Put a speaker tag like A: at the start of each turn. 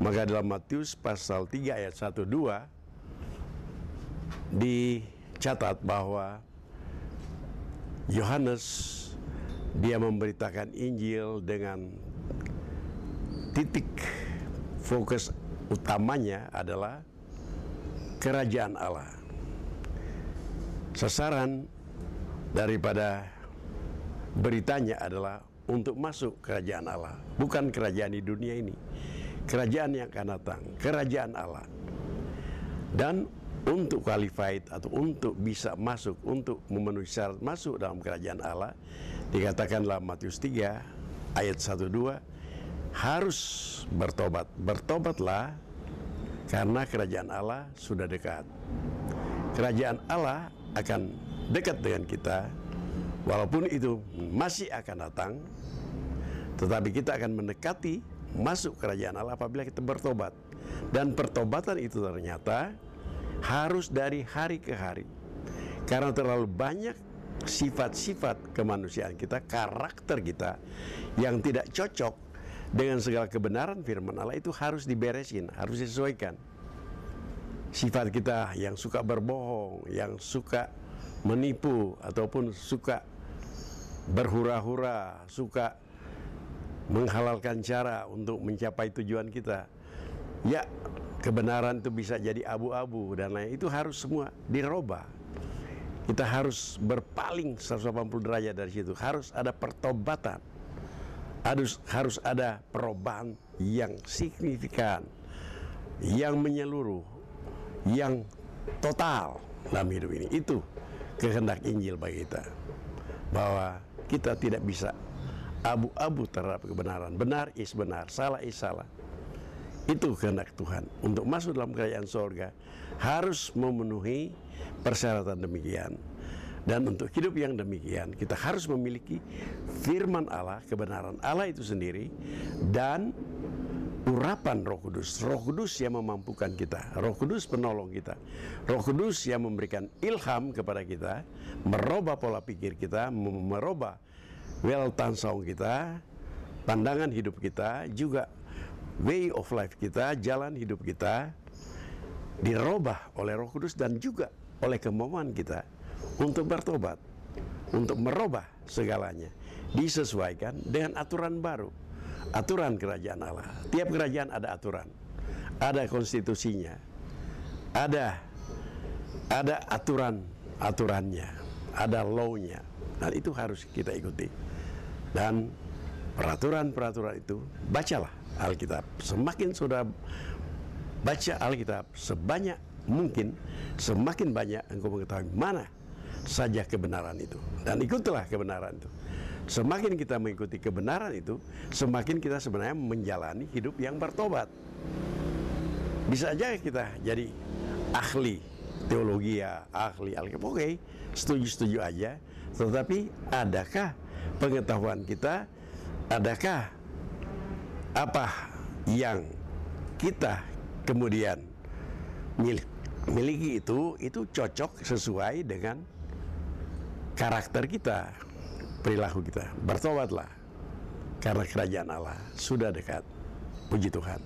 A: Maka dalam Matius pasal 3 ayat 1-2 dicatat bahwa Yohanes dia memberitakan Injil dengan titik fokus utamanya adalah kerajaan Allah. Sasaran daripada beritanya adalah untuk masuk kerajaan Allah, bukan kerajaan di dunia ini, kerajaan yang akan datang, kerajaan Allah. Dan untuk qualified atau untuk bisa masuk, untuk memenuhi syarat masuk dalam kerajaan Allah, dikatakan dalam Matius 3 ayat 1-2 harus bertobat. Bertobatlah karena kerajaan Allah sudah dekat. Kerajaan Allah akan dekat dengan kita, walaupun itu masih akan datang, tetapi kita akan mendekati masuk kerajaan Allah apabila kita bertobat. Dan pertobatan itu ternyata harus dari hari ke hari, karena terlalu banyak sifat-sifat kemanusiaan kita, karakter kita yang tidak cocok dengan segala kebenaran firman Allah itu harus diberesin, harus disesuaikan. Sifat kita yang suka berbohong, yang suka menipu, ataupun suka berhura-hura, suka menghalalkan cara untuk mencapai tujuan kita, ya kebenaran itu bisa jadi abu-abu dan lain, itu harus semua dirubah. Kita harus berpaling 180 derajat dari situ. Harus ada pertobatan, harus ada perubahan yang signifikan, yang menyeluruh, yang total dalam hidup ini. Itu kehendak Injil bagi kita, bahwa kita tidak bisa abu-abu terhadap kebenaran. Benar is benar, salah is salah. Itu kehendak Tuhan. Untuk masuk dalam kerajaan sorga harus memenuhi persyaratan demikian. Dan untuk hidup yang demikian kita harus memiliki firman Allah, kebenaran Allah itu sendiri, dan urapan Roh Kudus. Roh Kudus yang memampukan kita, Roh Kudus penolong kita, Roh Kudus yang memberikan ilham kepada kita, merubah pola pikir kita, merubah weltanschauung kita, pandangan hidup kita, juga way of life kita, jalan hidup kita dirubah oleh Roh Kudus, dan juga oleh kemauan kita untuk bertobat, untuk merubah segalanya, disesuaikan dengan aturan baru, aturan kerajaan Allah. Tiap kerajaan ada aturan, ada konstitusinya, ada aturannya, ada law-nya, dan itu harus kita ikuti. Dan peraturan-peraturan itu, bacalah Alkitab. Semakin saudara baca Alkitab sebanyak mungkin, semakin banyak engkau mengetahui mana saja kebenaran itu, dan ikutilah kebenaran itu. Semakin kita mengikuti kebenaran itu, semakin kita sebenarnya menjalani hidup yang bertobat. Bisa aja kita jadi ahli teologi, ya ahli Alkitab, oke, setuju-setuju aja. Tetapi adakah pengetahuan kita, adakah apa yang kita kemudian miliki itu cocok sesuai dengan karakter kita, perilaku kita? Bertobatlah karena kerajaan Allah sudah dekat. Puji Tuhan.